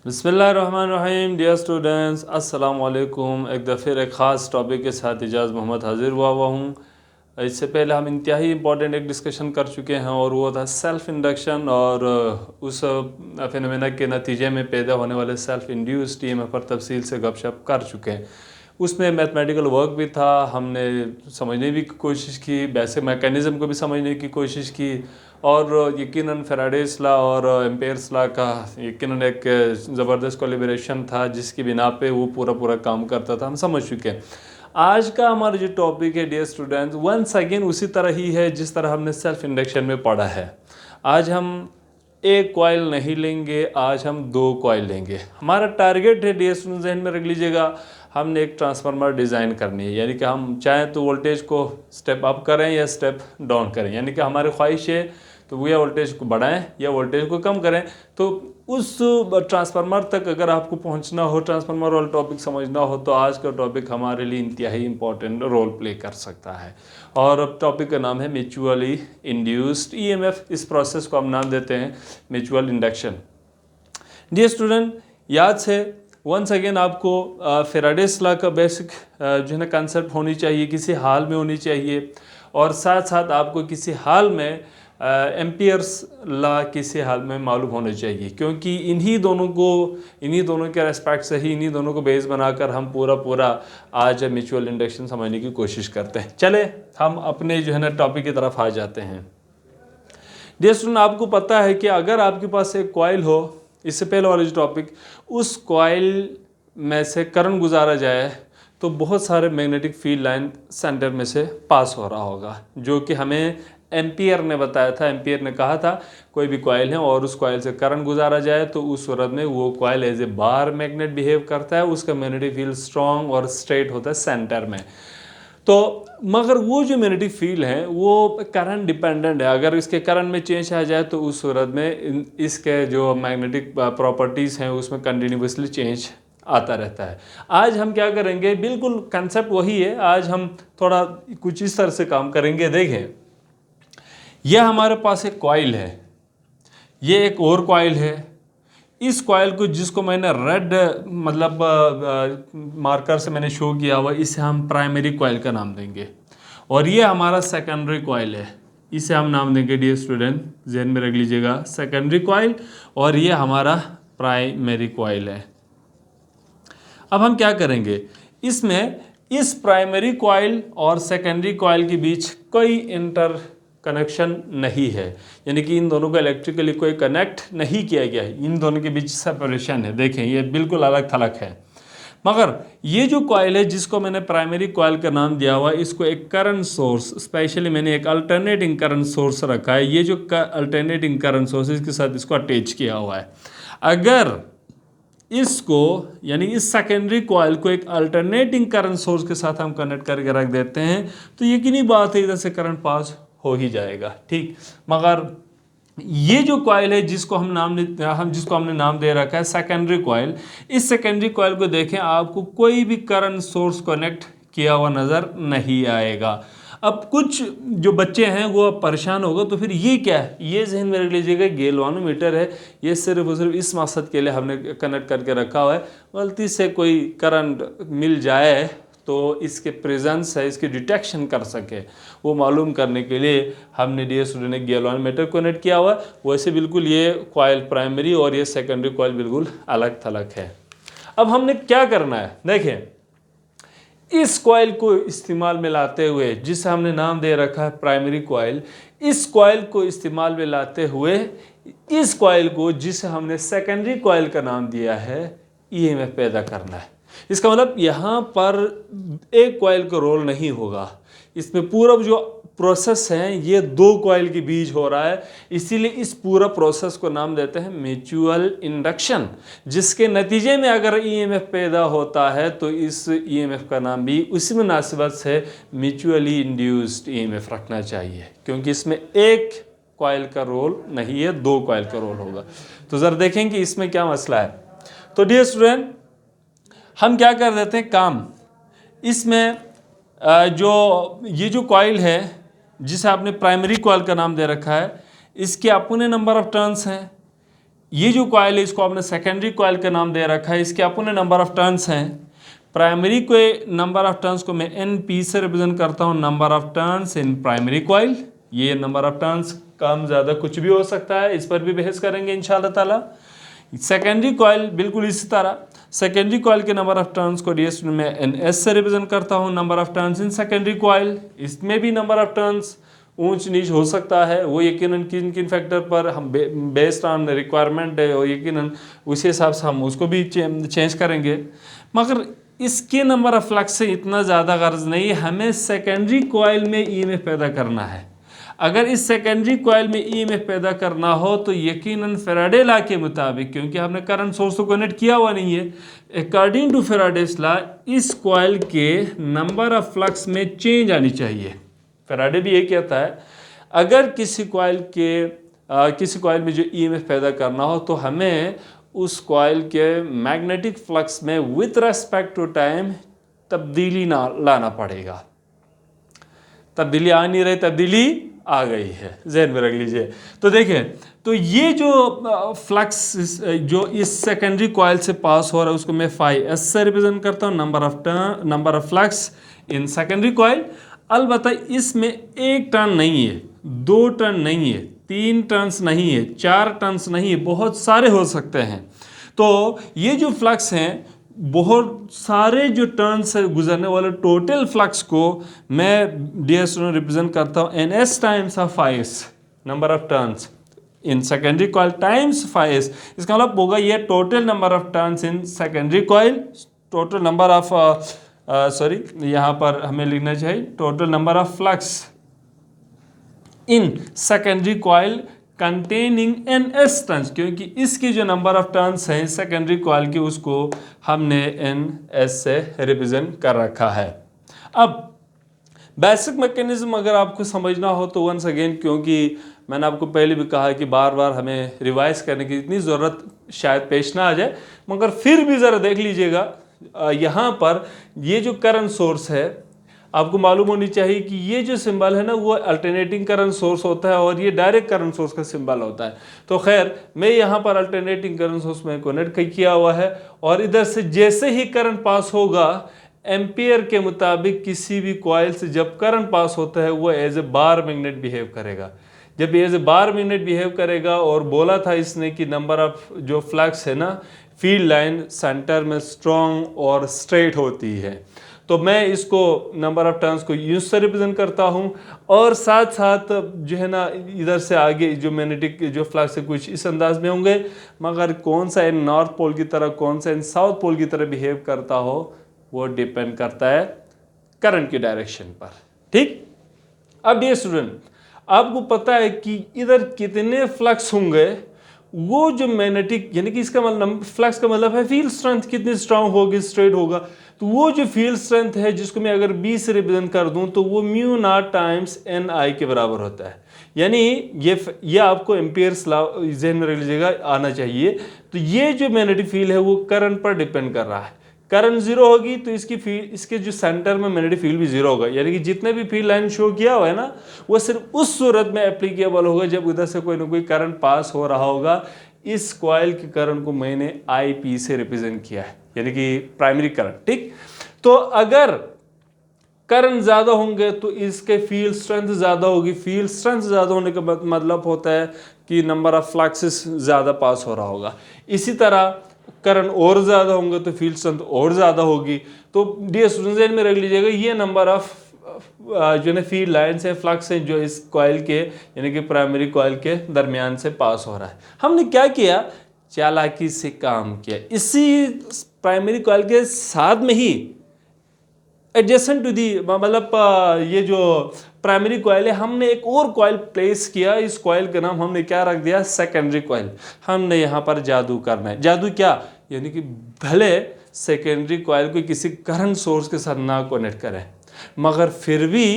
बिस्मिल्लाहिर्रहमानिर्रहीम। Dear students, अस्सलाम वालेकुम। एक दफ़े एक ख़ास टॉपिक के साथ इजाज़ मोहम्मद हाज़िर हुआ हूँ। इससे पहले हम इंतहाई इंपॉर्टेंट एक डिस्कशन कर चुके हैं और वो था सेल्फ़ इंडक्शन और उस फिनोमेना के नतीजे में पैदा होने वाले सेल्फ़ इंड्यूस्ड ईएमएफ पर तफसील से गपशप कर चुके हैं। उसमें मैथमेटिकल वर्क भी था, हमने समझने भी की कोशिश की, बेसिक मैकेनिज़्म को भी समझने की कोशिश की और यकीनन फैराडेस लॉ और एम्पेयर्स लॉ का यकीनन एक ज़बरदस्त कोलिब्रेशन था जिसकी बिना पे वो पूरा काम करता था, हम समझ चुके हैं। आज का हमारा जो टॉपिक है डियर स्टूडेंट्स, वंस अगेन उसी तरह ही है जिस तरह हमने सेल्फ इंडक्शन में पढ़ा है। आज हम एक कॉइल नहीं लेंगे, आज हम दो कॉइल लेंगे। हमारा टारगेट है डियर स्टूडेंट्स, जहन में रख लीजिएगा, हमने एक ट्रांसफार्मर डिज़ाइन करनी है, यानी कि हम चाहें तो वोल्टेज को स्टेप अप करें या स्टेप डाउन करें, यानी कि हमारी ख्वाहिश है तो वो या वोल्टेज को बढ़ाएं या वोल्टेज को कम करें। तो उस ट्रांसफार्मर तक अगर आपको पहुंचना हो, ट्रांसफार्मर वाला टॉपिक समझना हो, तो आज का टॉपिक हमारे लिए इंतहाई इंपॉर्टेंट रोल प्ले कर सकता है। और अब टॉपिक का नाम है म्यूचुअली इंड्यूस्ड ईएमएफ। इस प्रोसेस को हम नाम देते हैं म्यूचुअल इंडक्शन। डियर स्टूडेंट, याद से वंस अगेन आपको फैराडेस लॉ का बेसिक जो है ना कंसेप्ट होनी चाहिए, किसी हाल में होनी चाहिए, और साथ साथ आपको किसी हाल में एम्पियर्स लॉ किसी हाल में मालूम होने चाहिए, क्योंकि इन्हीं दोनों के रेस्पेक्ट से ही, इन्हीं दोनों को बेस बनाकर हम पूरा आज म्यूचुअल इंडक्शन समझने की कोशिश करते हैं। चले हम अपने जो है ना टॉपिक की तरफ आ जाते हैं। डियर स्टूडेंट, आपको पता है कि अगर आपके पास एक कॉइल हो, इससे पहले वाला जो टॉपिक, उस कॉइल में से करंट गुजारा जाए तो बहुत सारे मैग्नेटिक फील्ड लाइन सेंटर में से पास हो रहा होगा, जो कि हमें एम्पियर ने बताया था। एम्पियर ने कहा था कोई भी कॉइल है और उस कॉइल से करंट गुजारा जाए तो उस सूरत में वो coil as a bar magnet behave करता है, उसका मैग्नेटिक फील्ड स्ट्रॉन्ग और स्ट्रेट होता है सेंटर में। तो मगर वो जो मैग्नेटिक फील्ड है वो करंट डिपेंडेंट है, अगर इसके करंट में चेंज आ जाए तो उस सूरत में इसके जो मैग्नेटिक प्रॉपर्टीज़ हैं उसमें कंटिन्यूसली चेंज आता रहता है। आज हम क्या करेंगे, बिल्कुल कंसेप्ट वही है, आज हम थोड़ा कुछ इस तरह से काम करेंगे। देखें, यह हमारे पास एक कॉइल है, ये एक और कॉइल है। इस कॉइल को, जिसको मैंने रेड मतलब मार्कर से मैंने शो किया हुआ, इसे हम प्राइमरी कॉइल का नाम देंगे, और ये हमारा सेकेंडरी कॉइल है, इसे हम नाम देंगे डियर स्टूडेंट, जहन में रख लीजिएगा, सेकेंडरी कॉइल, और ये हमारा प्राइमरी कॉइल है। अब हम क्या करेंगे, इसमें इस प्राइमरी कॉइल और सेकेंडरी कॉइल के बीच कोई इंटर कनेक्शन नहीं है, यानी कि इन दोनों को इलेक्ट्रिकली कोई कनेक्ट नहीं किया गया है, इन दोनों के बीच सेपरेशन है। देखें, ये बिल्कुल अलग थलग है। मगर ये जो कॉइल है जिसको मैंने प्राइमरी कॉइल का नाम दिया हुआ, इसको एक करंट सोर्स, स्पेशली मैंने एक अल्टरनेटिंग करंट सोर्स रखा है। ये जो अल्टरनेटिंग करंट सोर्स है, इसके साथ इसको अटैच किया हुआ है। अगर इसको, यानी इस सेकेंडरी कॉइल को एक अल्टरनेटिंग करंट सोर्स के साथ हम कनेक्ट करके रख देते हैं तो यकीनी बात है इधर से करंट पास हो ही जाएगा, ठीक। मगर ये जो कॉइल है जिसको हमने नाम दे रखा है सेकेंडरी कॉइल, इस सेकेंडरी कॉइल को देखें, आपको कोई भी करंट सोर्स कनेक्ट किया हुआ नज़र नहीं आएगा। अब कुछ जो बच्चे हैं वो परेशान होगा, तो फिर ये क्या है, ये जहन में रख लीजिएगा, गैल्वानोमीटर है, ये सिर्फ और सिर्फ इस मकसद के लिए हमने कनेक्ट करके रखा हुआ है। गलती से कोई करंट मिल जाए तो इसके प्रेजेंस है, इसकी डिटेक्शन कर सके, वो मालूम करने के लिए हमने डियर स्टूडेंट ने गैल्वानोमीटर कनेक्ट किया हुआ। वैसे बिल्कुल ये कॉइल प्राइमरी और ये सेकेंडरी कॉइल बिल्कुल अलग थलग है। अब हमने क्या करना है, देखें, इस कॉइल को इस्तेमाल में लाते हुए, जिसे हमने नाम दे रखा है प्राइमरी कॉइल, इस कॉइल को इस्तेमाल में लाते हुए इस कॉइल को, जिसे हमने सेकेंडरी कॉइल का नाम दिया है, ईएमएफ पैदा करना है। इसका मतलब यहाँ पर एक कॉइल का रोल नहीं होगा, इसमें पूरा जो प्रोसेस है ये दो कॉइल के बीच हो रहा है, इसीलिए इस पूरा प्रोसेस को नाम देते हैं म्यूचुअल इंडक्शन, जिसके नतीजे में अगर ईएमएफ पैदा होता है तो इस ईएमएफ का नाम भी उसी मुनासिबत से म्यूचुअली इंड्यूस्ड ईएमएफ रखना चाहिए, क्योंकि इसमें एक कॉइल का रोल नहीं है, दो कॉइल का रोल होगा। तो ज़रा देखें कि इसमें क्या मसला है। तो डियर स्टूडेंट, हम क्या कर देते हैं काम, इसमें ये जो कॉइल है जिसे आपने प्राइमरी कॉइल का नाम दे रखा है, इसके अपने नंबर ऑफ टर्न्स हैं, ये जो कॉइल है इसको आपने सेकेंडरी कॉइल का नाम दे रखा है, इसके अपने नंबर ऑफ टर्न्स हैं। प्राइमरी के नंबर ऑफ टर्न्स को मैं एन पी से रिप्रेजेंट करता हूँ, number of turns in primary coil. ये नंबर ऑफ टर्न्स कम ज़्यादा कुछ भी हो सकता है, इस पर भी बहस करेंगे इंशाल्लाह ताला। सेकेंडरी कॉइल बिल्कुल इसी तरह, सेकेंडरी कॉइल के नंबर ऑफ टर्न्स को ds में एन एस से रिप्रेजेंट करता हूँ, number of turns in secondary coil. इसमें भी नंबर ऑफ टर्न्स ऊंच नीच हो सकता है, वो यकीनन किन किन फैक्टर पर हम बेस्ड ऑन रिक्वायरमेंट है और यकीनन उसी हिसाब से हम उसको भी चेंज करेंगे। मगर इसके नंबर ऑफ फ्लक्स से इतना ज़्यादा गर्ज नहीं है, हमें सेकेंडरी कॉइल में ईएमएफ पैदा करना है। अगर इस सेकेंडरी कॉइल में ईएमएफ पैदा करना हो तो यकीनन फैराडे लॉ के मुताबिक, क्योंकि हमने करंट सोर्स को कनेक्ट किया हुआ नहीं है, अकॉर्डिंग टू फैराडेस लॉ इस कॉइल के नंबर ऑफ फ्लक्स में चेंज आनी चाहिए। फैराडे भी ये कहता है अगर किसी कॉइल में जो ईएमएफ पैदा करना हो तो हमें उस कॉइल के मैग्नेटिक फ्लक्स में विथ रेस्पेक्ट टू टाइम तब्दीली ना लाना पड़ेगा। तब्दीली आ नहीं रही, तब्दीली आ गई है, ज़हन में रख लीजिए। तो देखिए, तो ये जो फ्लक्स जो इस सेकेंडरी कॉइल से पास हो रहा है उसको मैं फाई एस से रिप्रेजेंट करता हूँ, number of flux in secondary coil. अलबत्ता इसमें एक टर्न नहीं है, दो टर्न नहीं है, तीन टर्न्स नहीं है, चार टर्न्स नहीं है, बहुत सारे हो सकते हैं। तो ये जो फ्लक्स हैं, बहुत सारे जो टर्न से गुजरने वाले टोटल फ्लक्स को मैं ds रिप्रेजेंट करता हूँ N S times of phis, number of turns in secondary coil times phis. इसका मतलब होगा ये total number of turns in secondary coil, total number of यहाँ पर हमें लिखना चाहिए total number of flux in secondary coil containing N S turns, क्योंकि इसकी जो नंबर ऑफ टर्न्स हैं सेकेंडरी कॉइल की उसको हमने एन एस से रिप्रेजेंट कर रखा है। अब बेसिक मैकेनिज्म अगर आपको समझना हो तो वंस अगेन, क्योंकि मैंने आपको पहले भी कहा है कि बार बार हमें रिवाइज करने की इतनी ज़रूरत शायद पेश ना आ जाए, मगर फिर भी ज़रा देख लीजिएगा यहाँ पर ये जो करंट सोर्स है आपको मालूम होनी चाहिए कि ये जो सिंबल है ना वो अल्टरनेटिंग करंट सोर्स होता है और ये डायरेक्ट करंट सोर्स का सिंबल होता है। तो खैर मैं यहाँ पर अल्टरनेटिंग करंट सोर्स में कनेक्ट किया हुआ है और इधर से जैसे ही करंट पास होगा एम्पियर के मुताबिक किसी भी कॉइल से जब करंट पास होता है वो as a bar magnet behave करेगा। जब as a bar magnet behave करेगा, और बोला था इसने कि नंबर ऑफ जो फ्लक्स है ना फील्ड लाइन सेंटर में स्ट्रॉन्ग और स्ट्रेट होती है, तो मैं इसको नंबर ऑफ टर्न्स को यूज से रिप्रेजेंट करता हूँ। और साथ साथ जो है ना इधर से आगे जो मैग्नेटिक जो फ्लक्स है कुछ इस अंदाज में होंगे, मगर कौन सा इन नॉर्थ पोल की तरह कौन सा इन साउथ पोल की तरह बिहेव करता हो वो डिपेंड करता है करंट की डायरेक्शन पर। ठीक, अब डियर स्टूडेंट आपको पता है कि इधर कितने फ्लक्स होंगे, वो जो मैग्नेटिक यानी कि इसका मतलब फ्लक्स का मतलब है फील्ड स्ट्रेंथ कितनी स्ट्रांग होगी, स्ट्रेट होगा। तो वो जो फील्ड स्ट्रेंथ है जिसको मैं अगर B से रिप्रेजेंट कर दूं तो वो म्यू नॉट टाइम्स NI के बराबर होता है। यानी ये आपको एम्पियर्स लॉ ज़हन में रख लीजिएगा आना चाहिए। तो ये जो मैग्नेटिक फील्ड है वो करंट पर डिपेंड कर रहा है। करंट जीरो होगी तो इसकी फील्ड, इसके जो सेंटर में मैग्नेटिक फील्ड भी जीरो होगा। यानी कि जितने भी फील्ड लाइन शो किया हुआ है ना वो सिर्फ उस सूरत में एप्लीकेबल होगा जब उधर से कोई ना कोई करंट पास हो रहा होगा। इस कॉइल के करंट को मैंने IP से रिप्रेजेंट किया है, यानी कि प्राइमरी करंट। ठीक, तो अगर करंट ज़्यादा होंगे तो इसके फील्ड स्ट्रेंथ ज़्यादा होगी। फील्ड स्ट्रेंथ ज़्यादा होने का मतलब होता है कि नंबर ऑफ फ्लक्सेस ज़्यादा पास हो रहा होगा। इसी तरह करंट और ज़्यादा होंगे तो फील्ड स्ट्रेंथ और ज़्यादा होगी। तो डियर स्टूडेंट्स ध्यान में रख लीजिएगा ये नंबर ऑफ जो है फील्ड लाइन्स है, फ्लक्स है जो इस कॉइल के यानी कि प्राइमरी कॉइल के दरमियान से पास हो रहा है। हमने क्या किया, चालाकी से काम किया। इसी प्राइमरी कॉइल के साथ में ही एडजेसेंट टू दी मतलब ये जो प्राइमरी कॉइल है हमने एक और कॉइल प्लेस किया। इस कॉइल का नाम हमने क्या रख दिया, सेकेंडरी कॉइल। हमने यहाँ पर जादू करना है। जादू क्या, यानी कि भले सेकेंडरी कॉइल को किसी करंट सोर्स के साथ ना कनेक्ट करें मगर फिर भी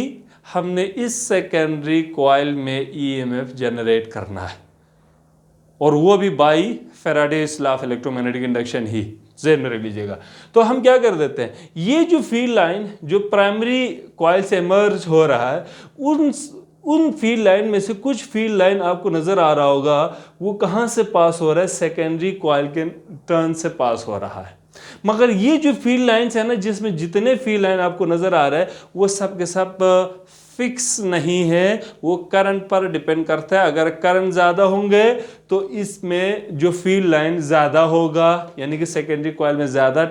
हमने इस सेकेंडरी कॉइल में EMF जनरेट करना है, और वो भी by Faraday's law of electromagnetic induction ही। ज़हन में रख लीजिएगा। तो हम क्या कर देते हैं, ये जो फील्ड लाइन जो प्राइमरी कॉइल से इमर्ज हो रहा है उन फील्ड लाइन में से कुछ फील्ड लाइन आपको नजर आ रहा होगा, वो कहां से पास हो रहा है, सेकेंडरी कॉइल के टर्न से पास हो रहा है। मगर ये जो फील्ड लाइंस है ना, जिसमें जितने फील्ड लाइन आपको नजर आ रहा है वो सब के सब फिक्स नहीं है, वो करंट पर डिपेंड करता है। अगर करंट ज़्यादा होंगे तो इसमें जो फील्ड लाइन ज़्यादा होगा, यानी कि सेकेंडरी कॉइल में ज़्यादा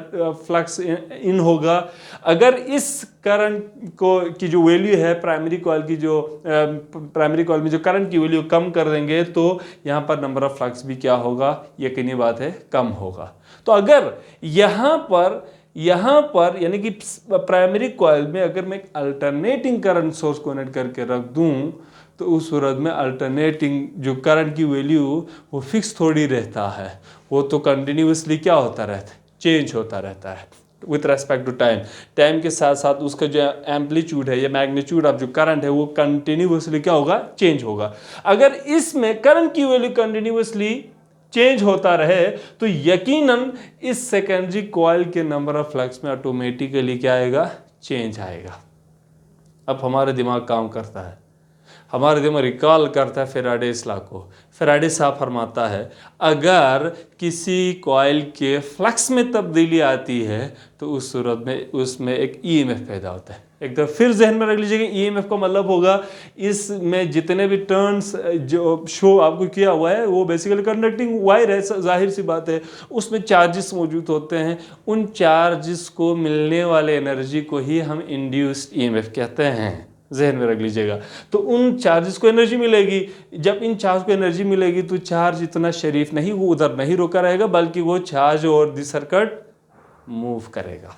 फ्लक्स इन होगा। अगर इस करंट को की जो वैल्यू है प्राइमरी कॉइल की, जो प्राइमरी कॉइल में जो करंट की वैल्यू कम कर देंगे तो यहाँ पर नंबर ऑफ फ्लक्स भी क्या होगा, यकीनी बात है कम होगा। तो अगर यहाँ पर यानी कि प्राइमरी कॉइल में अगर मैं अल्टरनेटिंग करंट सोर्स कनेक्ट करके रख दूं तो उस सूरत में अल्टरनेटिंग जो करंट की वैल्यू वो फिक्स थोड़ी रहता है, वो तो कंटिन्यूसली क्या होता रहता है, चेंज होता रहता है with respect to time. Time के साथ साथ उसका जो एम्पलीट्यूड है या मैग्नीट्यूड ऑफ जो करंट है वो कंटिन्यूसली क्या होगा, चेंज होगा। अगर इसमें करंट की वैल्यू कंटिन्यूसली चेंज होता रहे तो यकीनन इस सेकेंडरी कॉइल के नंबर ऑफ फ्लक्स में ऑटोमेटिकली क्या आएगा, चेंज आएगा। अब हमारा दिमाग काम करता है, हमारे दिमाग रिकॉल करता है फेराडेस लॉ को। फेराडे साहब फरमाता है अगर किसी कॉइल के फ्लक्स में तब्दीली आती है तो उस सूरत में उसमें एक ईएमएफ पैदा होता है। एक दफ़ा फिर जहन में रख लीजिएगा, ईएमएफ का मतलब होगा इसमें जितने भी टर्न्स जो शो आपको किया हुआ है वो बेसिकली कंडक्टिंग वायर है, जाहिर सी बात है उसमें चार्जेस मौजूद होते हैं। उन चार्जेस को मिलने वाले एनर्जी को ही हम इंड्यूस्ड ईएमएफ कहते हैं, जहन में रख लीजिएगा। तो उन चार्जेस को एनर्जी मिलेगी, जब इन चार्ज को एनर्जी मिलेगी तो चार्ज इतना शरीफ नहीं, वो उधर नहीं रुका रहेगा बल्कि वो चार्ज और द सर्किट मूव करेगा।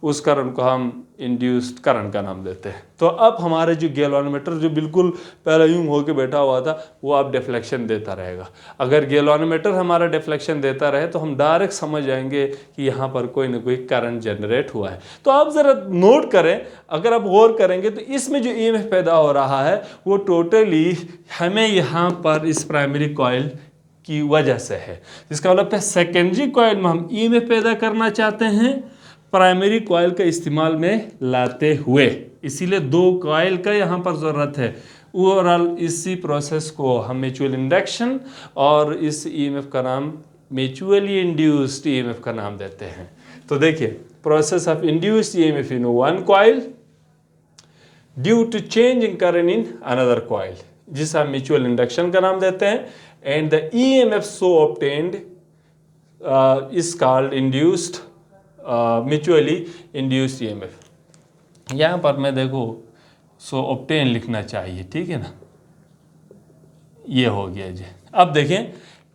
उस करंट को हम इंड्यूस्ड करंट का नाम देते हैं। तो अब हमारे जो गैल्वानोमीटर जो बिल्कुल पहले यूं होकर बैठा हुआ था वो अब डिफ्लेक्शन देता रहेगा। अगर गैल्वानोमीटर हमारा डिफ्लेक्शन देता रहे तो हम डायरेक्ट समझ जाएंगे कि यहाँ पर कोई ना कोई करंट जनरेट हुआ है। तो आप ज़रा नोट करें, अगर आप गौर करेंगे तो इसमें जो ईएमएफ पैदा हो रहा है वो टोटली हमें यहाँ पर इस प्राइमरी कॉइल की वजह से है। इसका मतलब सेकेंडरी कॉइल में हम ईएमएफ पैदा करना चाहते हैं प्राइमरी कॉइल का इस्तेमाल में लाते हुए, इसीलिए दो कॉइल का यहाँ पर ज़रूरत है। ओवरऑल इसी प्रोसेस को हम म्यूचुअल इंडक्शन और इस ईएमएफ का नाम म्यूचुअली इंड्यूस्ड ईएमएफ का नाम देते हैं। तो देखिए, process of induced EMF in one coil due to change in current in another coil, जिसे हम म्यूचुअल इंडक्शन का नाम देते हैं, and the EMF so obtained is called induced mutually induced EMF. यहाँ पर मैं देखो सो ऑब्टेन लिखना चाहिए, ठीक है ना, ये हो गया जी। अब देखें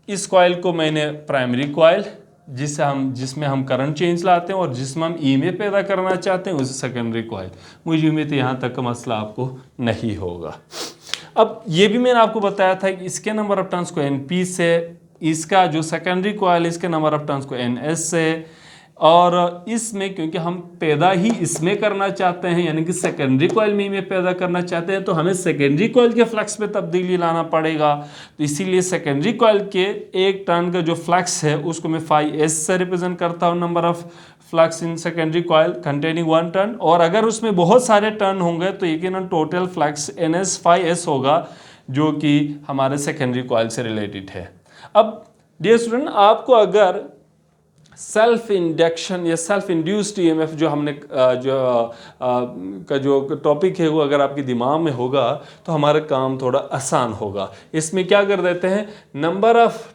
इस कॉइल को मैंने प्राइमरी कॉइल जिसमें हम करंट चेंज लाते हैं और जिसमें हम ईएमएफ पैदा करना चाहते हैं उसे सेकेंडरी कॉइल। मुझे उम्मीद है यहाँ तक का मसला आपको नहीं होगा। अब ये भी मैंने आपको बताया था कि इसके नंबर ऑफ टर्न्स को एनपी से, इसका जो सेकेंडरी कॉइल इसके नंबर ऑफ टर्न्स को एनएस से, और इसमें क्योंकि हम पैदा ही इसमें करना चाहते हैं यानी कि सेकेंडरी कॉइल में ही पैदा करना चाहते हैं तो हमें सेकेंडरी कॉइल के फ्लक्स में तब्दीली लाना पड़ेगा। तो इसीलिए सेकेंडरी कॉइल के एक टर्न का जो फ्लक्स है उसको मैं फाई एस से रिप्रेजेंट करता हूँ, number of flux in secondary coil containing one turn. और अगर उसमें बहुत सारे टर्न होंगे तो यकीनन total flux N S phi S होगा, जो कि हमारे सेकेंडरी कॉइल से रिलेटेड है। अब डियर स्टूडेंट, आपको अगर सेल्फ इंडक्शन या सेल्फ इंड्यूस्ड ईएमएफ जो हमने जो टॉपिक है वो अगर आपके दिमाग में होगा तो हमारा काम थोड़ा आसान होगा। इसमें क्या कर देते हैं, नंबर ऑफ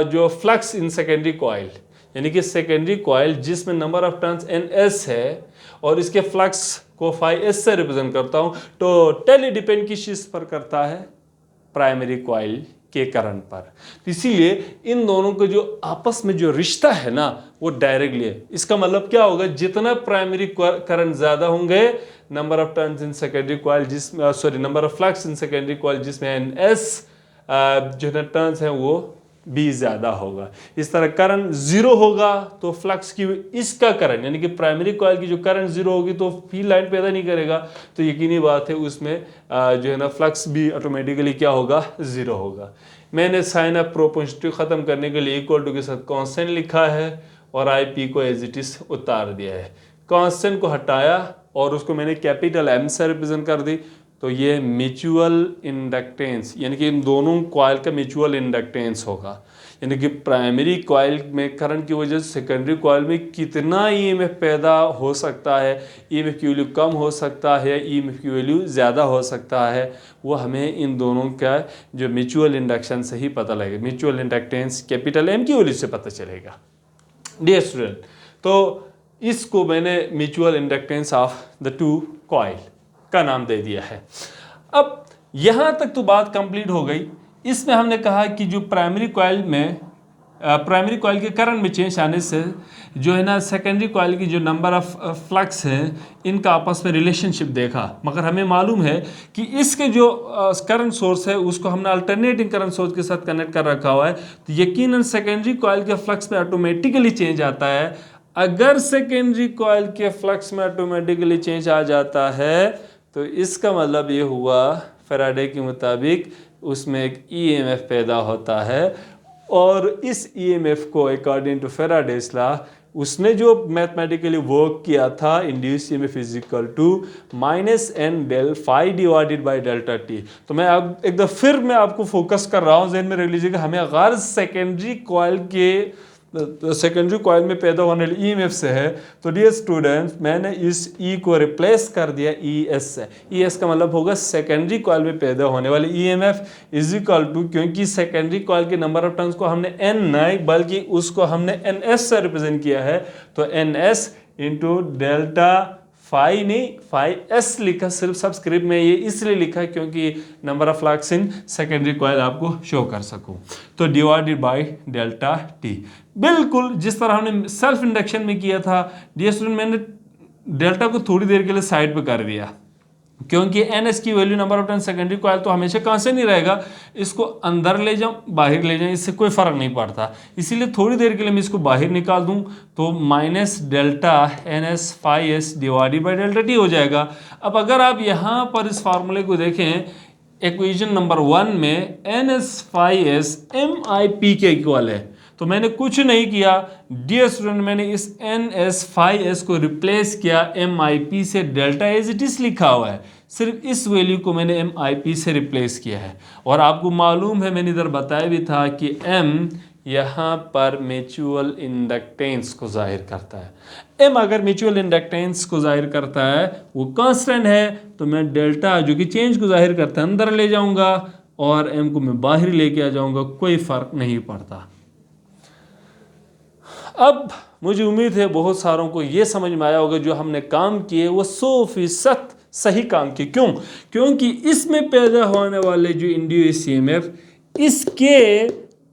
जो फ्लक्स इन सेकेंडरी कॉइल, यानी कि सेकेंडरी कॉइल जिसमें number of turns N S है और इसके फ्लक्स को फाई एस से रिप्रेजेंट करता हूँ, तो टोटली डिपेंड किस चीज़ पर करता है, प्राइमरी कॉइल के करंट पर। तो इसीलिए इन दोनों का जो आपस में जो रिश्ता है ना वो डायरेक्टली है। इसका मतलब क्या होगा, जितना प्राइमरी करंट ज्यादा होंगे number of turns in secondary coil number of flux in secondary coil जिसमें एन एस जो टर्न्स हैं वो भी ज़्यादा होगा। इस तरह करंट जीरो होगा तो फ्लक्स की इसका करंट यानी कि प्राइमरी कॉइल की जो करंट जीरो होगी तो फील्ड लाइन पैदा नहीं करेगा, तो यकीनी बात है उसमें जो है ना फ्लक्स भी ऑटोमेटिकली क्या होगा, ज़ीरो होगा। मैंने साइन ऑफ प्रोपोजिटिव ख़त्म करने के लिए इक्वल टू के साथ कांस्टेंट लिखा है और आई पी को एज इट इज़ उतार दिया है। कांस्टेंट को हटाया और उसको मैंने कैपिटल एम से रिप्रेजेंट कर दी, तो ये म्यूचुअल इंडक्टेंस यानी कि इन दोनों कॉइल का म्यूचुअल इंडक्टेंस होगा, यानी कि प्राइमरी कॉइल में करंट की वजह से सेकेंडरी कॉइल में कितना ईएमएफ पैदा हो सकता है, ईएमएफ की वैल्यू कम हो सकता है, ईएमएफ की वैल्यू ज़्यादा हो सकता है, वो हमें इन दोनों का जो म्यूचुअल इंडक्शन से ही पता लगेगा। म्यूचुअल इंडक्टेंस कैपिटल एम की वैल्यू से पता चलेगा। डियर स्टूडेंट, तो इसको मैंने mutual inductance of the two coil का नाम दे दिया है। अब यहाँ तक तो बात कंप्लीट हो गई। इसमें हमने कहा कि जो प्राइमरी कॉइल के करंट में चेंज आने से जो है ना सेकेंडरी कॉइल की जो नंबर ऑफ फ्लक्स है इनका आपस में रिलेशनशिप देखा, मगर हमें मालूम है कि इसके जो करंट सोर्स है उसको हमने अल्टरनेटिंग करंट सोर्स के साथ कनेक्ट कर रखा हुआ है, तो यकीनन सेकेंडरी कॉइल के फ्लक्स में ऑटोमेटिकली चेंज आता है। अगर सेकेंडरी कॉइल के फ्लक्स में ऑटोमेटिकली चेंज आ जाता है तो इसका मतलब ये हुआ फैराडे के मुताबिक उसमें एक ईएमएफ पैदा होता है, और इस ईएमएफ को अकॉर्डिंग टू फैराडेस लॉ उसने जो मैथमेटिकली वर्क किया था, induce EMF is equal to minus N del phi divided by delta T. तो मैं अब एक दफ़ा फिर मैं आपको फोकस कर रहा हूँ, ज़हन में रख लीजिएगा, हमें गर्ज सेकेंडरी कॉइल में पैदा होने वाले ईएमएफ से है। तो डियर स्टूडेंट्स, मैंने इस ई को रिप्लेस कर दिया ई एस से। ई एस का मतलब होगा सेकेंडरी कॉइल में पैदा होने वाले ईएमएफ इज इक्वल टू, क्योंकि सेकेंडरी कॉइल के नंबर ऑफ टर्न्स को हमने एन नहीं बल्कि उसको हमने एन एस से रिप्रेजेंट किया है, तो N S into delta phi नहीं फाई एस लिखा, सिर्फ सब्सक्रिप्ट में ये इसलिए लिखा है क्योंकि number of flux in secondary coil आपको शो कर सकूं। तो डिवाइडेड बाय डेल्टा टी, बिल्कुल जिस तरह हमने सेल्फ इंडक्शन में किया था। डियर स्टूडेंट, मैंने डेल्टा को थोड़ी देर के लिए साइड पे कर दिया क्योंकि एन एस की value number of turn secondary coil तो हमेशा कांस्टेंट नहीं रहेगा, इसको अंदर ले जाऊं बाहर ले जाऊं इससे कोई फर्क नहीं पड़ता, इसीलिए थोड़ी देर के लिए मैं इसको बाहर निकाल दूं तो minus delta N S phi S divided by delta T हो जाएगा। अब अगर आप यहाँ पर इस फार्मूले को देखें, इक्वेशन नंबर 1 में N S phi S M I P के इक्वल है, तो मैंने कुछ नहीं किया डियर स्टूडेंट, मैंने इस एन एस फाई एस को रिप्लेस किया एम आई पी से, डेल्टा एज इट इज लिखा हुआ है, सिर्फ इस वैल्यू को मैंने एम आई पी से रिप्लेस किया है। और आपको मालूम है मैंने इधर बताया भी था कि एम यहाँ पर म्यूचुअल इंडक्टेंस को जाहिर करता है। एम अगर म्यूचुअल इंडक्टेंस को जाहिर करता है, वो कांस्टेंट है, तो मैं डेल्टा जो कि चेंज को जाहिर करता है अंदर ले जाऊंगा और एम को मैं बाहर लेके आ जाऊंगा, कोई फर्क नहीं पड़ता। अब मुझे उम्मीद है बहुत सारों को ये समझ में आया होगा जो हमने काम किए वो 100% सही काम किए। क्यों? क्योंकि इसमें पैदा होने वाले जो इंड्यूस ईएमएफ इसके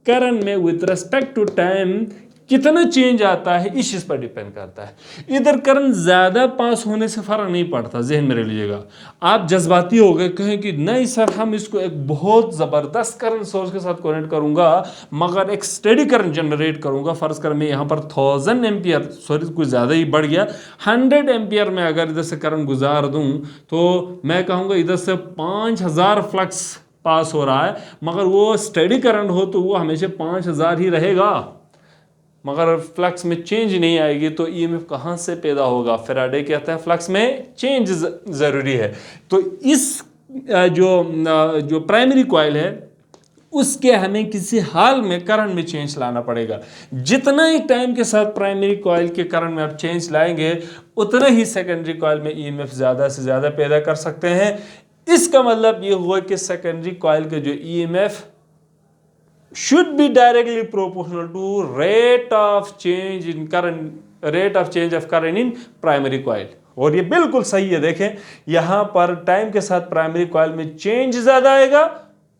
करंट में विद रिस्पेक्ट टू टाइम कितना चेंज आता है इस चीज़ पर डिपेंड करता है। इधर करंट ज़्यादा पास होने से फर्क नहीं पड़ता, जहन में रख लीजिएगा। आप जज्बाती हो गए, कहें कि नहीं सर हम इसको एक बहुत ज़बरदस्त करंट सोर्स के साथ कनेक्ट करूंगा मगर एक स्टेडी करंट जनरेट करूंगा। फ़र्ज़ कर मैं यहाँ पर 1000 एम्पियर, सॉरी कुछ ज़्यादा ही बढ़ गया, 100 एम्पियर में अगर इधर से करंट गुजार दूँ तो मैं कहूँगा इधर से 5000 फ्लक्स पास हो रहा है, मगर वो स्टेडी करंट हो तो वो हमेशा 5000 ही रहेगा, मगर फ्लक्स में चेंज नहीं आएगी तो ईएमएफ कहाँ से पैदा होगा? फैराडे कहता है फ्लक्स में चेंज ज़रूरी है। तो इस जो प्राइमरी कॉइल है उसके हमें किसी हाल में करंट में चेंज लाना पड़ेगा। जितना ही टाइम के साथ प्राइमरी कॉइल के करंट में आप चेंज लाएंगे उतना ही सेकेंडरी कॉइल में ईएमएफ ज़्यादा से ज़्यादा पैदा कर सकते हैं। इसका मतलब ये हुआ कि सेकेंडरी कॉइल के जो EMF should be directly proportional to rate of change of current in primary coil। और ये बिल्कुल सही है। देखें यहां पर टाइम के साथ प्राइमरी कॉइल में चेंज ज्यादा आएगा,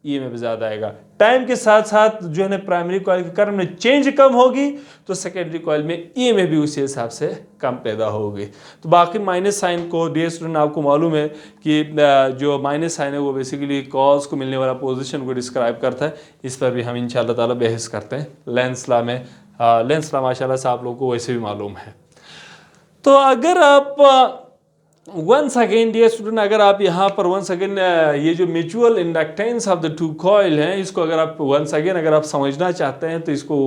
ईएमएफ ज्यादा आएगा। टाइम के साथ साथ जो है ना प्राइमरी कॉइल के करंट में चेंज कम होगी तो सेकेंडरी कॉइल में ईएमएफ भी उसी हिसाब से कम पैदा होगी। तो बाकी माइनस साइन को डियर स्टूडेंट आपको मालूम है कि जो माइनस साइन है वो बेसिकली कॉज को मिलने वाला पोजीशन को डिस्क्राइब करता है। इस पर भी हम इंशाल्लाह ताला बहस करते हैं लेंस लॉ में। लेंस लॉ माशाल्लाह से आप लोगों को वैसे भी मालूम है। तो अगर आप वंस अगेन डियर स्टूडेंट, अगर आप यहाँ पर वंस अगेन ये जो mutual inductance of the two coil हैं इसको अगर आप वंस अगेन अगर आप समझना चाहते हैं तो इसको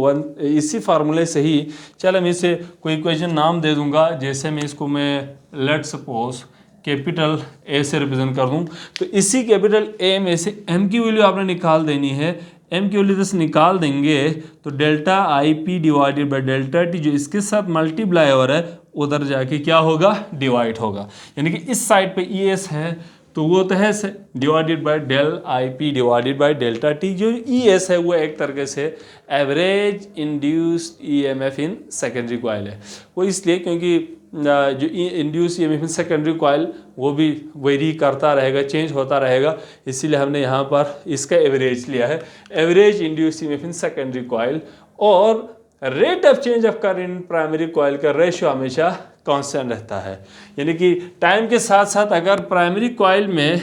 इसी फार्मूले से ही, चलो मैं इसे कोई इक्वेशन नाम दे दूंगा। जैसे मैं इसको मैं लेट सपोज कैपिटल ए से रिप्रेजेंट कर दूं, तो इसी कैपिटल ए में से एम की वैल्यू आपने निकाल देनी है। एम की वैल्यू जैसे निकाल देंगे तो delta I P divided by delta T जो इसके साथ मल्टीप्लाई हो रहा है उधर जाके क्या होगा, डिवाइड होगा। यानी कि इस साइड पे ई एस है तो वो तो है divided by del I P divided by delta T. जो ई एस है वो एक तरीके से average induced E M F in secondary coil है। वो इसलिए क्योंकि जो induce E M F in secondary coil वो भी वेरी करता रहेगा, चेंज होता रहेगा, इसीलिए हमने यहाँ पर इसका एवरेज लिया है, average induce E M F in secondary coil. और rate of change of current in primary coil का रेशियो हमेशा कांस्टेंट रहता है। यानी कि टाइम के साथ साथ अगर प्राइमरी कॉइल में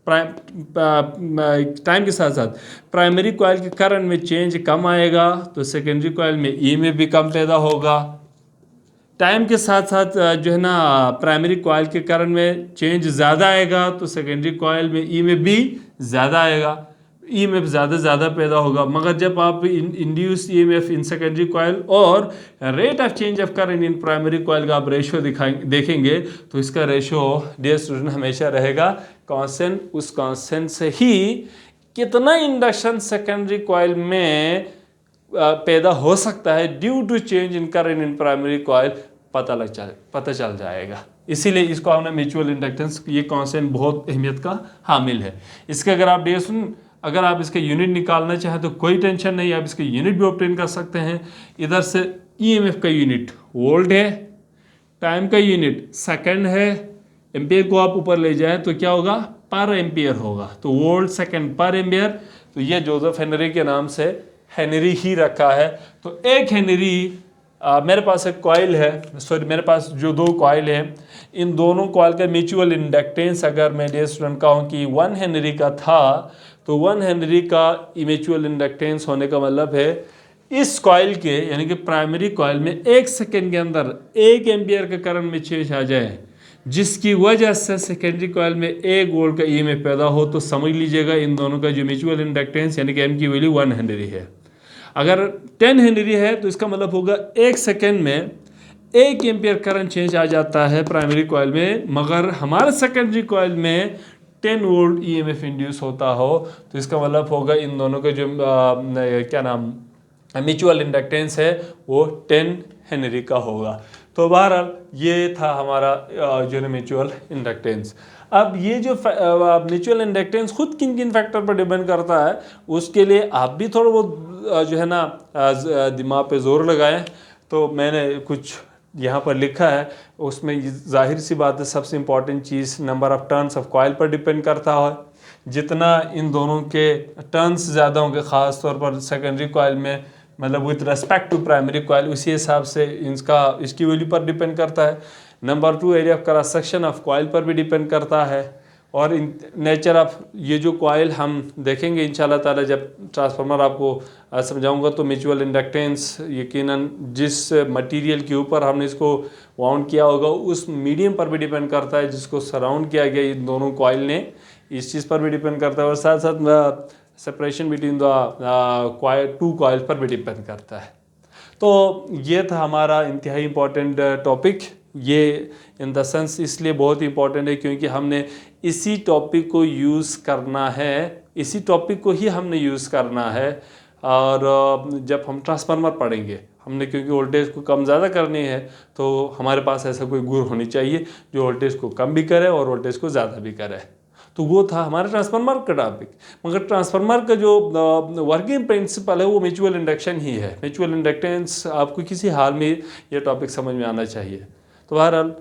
टाइम के साथ साथ प्राइमरी कॉइल के करंट में चेंज कम आएगा तो सेकेंडरी कॉइल में ई में भी कम पैदा होगा। टाइम के साथ साथ जो है ना प्राइमरी कॉइल के करंट में चेंज ज़्यादा आएगा तो सेकेंडरी कॉइल में ई में भी ज़्यादा आएगा, ई में ज़्यादा पैदा होगा। मगर जब आप induce E M F in secondary coil और rate of change of current in primary coil का आप रेशियो देखेंगे तो इसका रेशियो डियर स्टूडेंट हमेशा रहेगा कांस्टेंट। उस कांस्टेंट से ही कितना इंडक्शन सेकेंडरी कॉइल में पैदा हो सकता है due to change in current in primary coil पता चल जाएगा। इसीलिए इसको हमने म्यूचुअल इंडक्टेंस, ये कांस्टेंट बहुत अहमियत का हामिल है। इसके अगर आप अगर आप इसके यूनिट निकालना चाहें तो कोई टेंशन नहीं, आप इसके यूनिट भी ऑब्टेन कर सकते हैं। इधर से ईएमएफ का यूनिट वोल्ट है, टाइम का यूनिट सेकंड है, एम्पियर को आप ऊपर ले जाएं तो क्या होगा, पर एम्पियर होगा, तो वोल्ट सेकंड पर एम्पियर। तो ये जोसेफ हेनरी के नाम से हेनरी ही रखा है। तो एक हेनरी मेरे पास एक कॉइल है, मेरे पास जो दो कॉइल हैं, इन दोनों कॉइल का म्यूचुअल इंडक्टेंस अगर मैं डियर स्टूडेंट कहूँ कि 1 हेनरी का था तो 1 हेनरी का म्यूचुअल इंडक्टेंस होने का मतलब है इस कॉइल के यानी कि प्राइमरी कॉइल में 1 सेकेंड के अंदर 1 एम्पियर का करंट में चेंज आ जाए जिसकी वजह से सेकेंडरी कॉइल में 1 वोल्ट का ईएमएफ पैदा हो, तो समझ लीजिएगा इन दोनों का जो म्यूचुअल इंडक्टेंस यानी कि एम की वैल्यू 1 हेनरी है। अगर 10 हेनरी है तो इसका मतलब होगा 1 सेकेंड में 1 एम्पियर करंट चेंज आ जाता है प्राइमरी कॉइल में, मगर हमारे सेकेंडरी कॉइल में 10 वोल्ट ईएमएफ इंड्यूस होता हो, तो इसका मतलब होगा इन दोनों का जो म्यूचुअल इंडक्टेंस है वो 10 हेनरी का होगा। तो बहरहाल ये था हमारा जो म्यूचुअल इंडक्टेंस। अब ये जो म्यूचुअल इंडक्टेंस खुद किन किन फैक्टर पर डिपेंड करता है उसके लिए आप भी थोड़ा बहुत जो है ना दिमाग पे जोर लगाएं। तो मैंने कुछ यहाँ पर लिखा है, उसमें जाहिर सी बात है सबसे important cheese number of turns of coil पर डिपेंड करता है। जितना इन दोनों के टर्न्स ज़्यादा होंगे ख़ास तौर पर सेकेंडरी कॉइल में, मतलब with respect to primary coil, उसी हिसाब से इसकी वैल्यू पर डिपेंड करता है। Number 2 area of cross section of coil पर भी डिपेंड करता है। और नेचर ऑफ ये जो कॉइल हम देखेंगे इंशाल्लाह ताला जब ट्रांसफार्मर आपको समझाऊंगा, तो म्यूचुअल इंडक्टेंस यकीनन जिस मटेरियल के ऊपर हमने इसको वाउंड किया होगा उस मीडियम पर भी डिपेंड करता है जिसको सराउंड किया गया इन दोनों कॉइल ने, इस चीज़ पर भी डिपेंड करता है। और साथ साथ सेपरेशन बिटवीन द 2 कॉइल पर भी डिपेंड करता है। तो ये था हमारा इंतहाई इम्पोर्टेंट टॉपिक। ये इन द सेंस इसलिए बहुत इंपॉर्टेंट है क्योंकि हमने इसी टॉपिक को यूज़ करना है, इसी टॉपिक को ही हमने यूज़ करना है। और जब हम ट्रांसफार्मर पढ़ेंगे हमने, क्योंकि वोल्टेज को कम ज़्यादा करनी है, तो हमारे पास ऐसा कोई गुण होनी चाहिए जो वोल्टेज को कम भी करे और वोल्टेज को ज़्यादा भी करे। तो वो था हमारा ट्रांसफार्मर का टॉपिक। मगर ट्रांसफार्मर का जो वर्किंग प्रिंसिपल है वो म्यूचुअल इंडक्शन ही है। म्यूचुअल इंडक्टेंस आपको किसी हाल में ये टॉपिक समझ में आना चाहिए। तो बहरहाल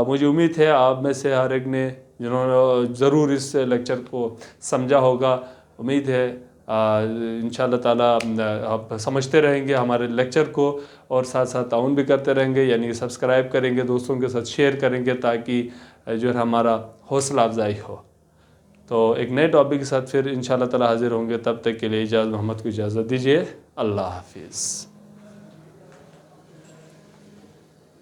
मुझे उम्मीद है आप में से हर एक ने जिन्होंने ज़रूर इस लेक्चर को समझा होगा, उम्मीद है इंशाल्लाह ताला आप समझते रहेंगे हमारे लेक्चर को और साथ साथ ताउन भी करते रहेंगे, यानी सब्सक्राइब करेंगे, दोस्तों के साथ शेयर करेंगे ताकि जो है हमारा हौसला अफजाई हो। तो एक नए टॉपिक के साथ फिर इंशाल्लाह ताला हाजिर होंगे। तब तक के लिए इजाज़त मोहम्मद को इजाज़त दीजिए। अल्लाह हाफिज़।